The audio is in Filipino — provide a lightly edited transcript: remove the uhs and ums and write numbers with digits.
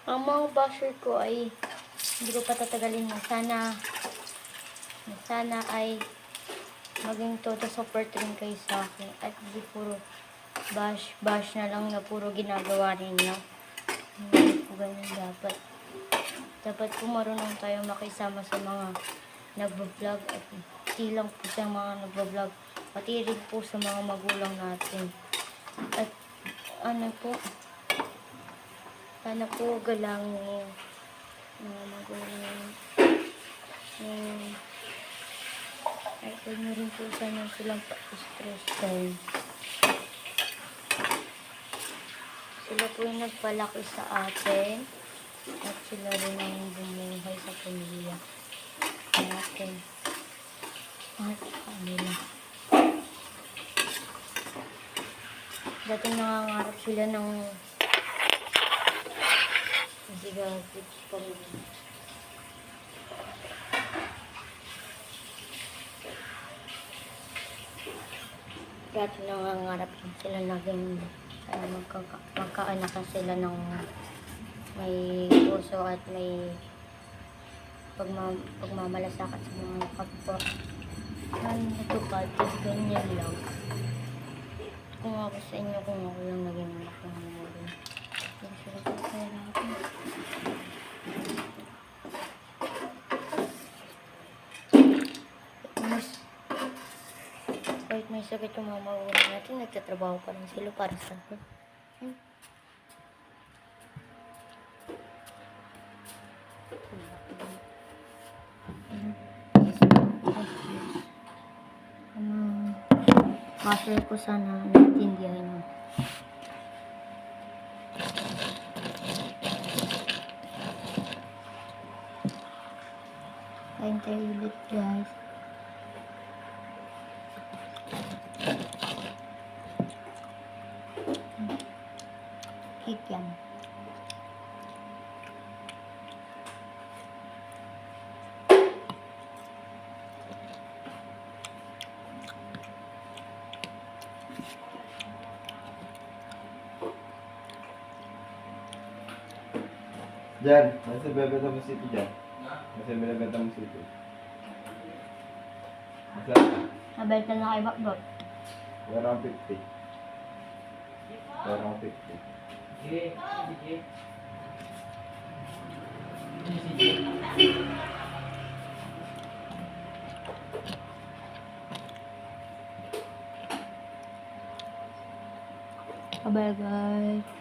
Ang mga basher ko ay hindi ko patatagalin na sana ay maging todo support rin kayo sa akin at hindi puro bash na lang na puro ginagawa ninyo. Hindi po ganun dapat. Dapat po marunong tayo makisama sa mga nagbo-vlog at hindi lang po sa mga nagbo-vlog, pati rin po sa mga magulang natin. At ano po, sana po galangin mga magulang. Ay, huwag nyo rin po sana silang pa-stress dahil sila po yung nagpalaki sa atin at sila rin ang bumuhay sa pamilya natin at kanila. Dati nangangarap sila ng sigagit pamilya. Dati nangangarap sila naging magkaanak sila ng may puso at may pagmamalasakit sa mga kapwa. Natupad, ganyan lang. Kung ako sa inyo, kung ako lang naging anak ng mga kahit may sakit yung mga magulang natin, nagtatrabaho pa rin sila para sa akin. Master ko sana naintindihan mo. Kain tayo ulit, guys. Cake yan. Jan, nasa bebenta mo city dyan? Nasa bebenta mo city? Nasa? Nabenta na kay Bakbak. Around 50. Around 50. Bye-bye, guys.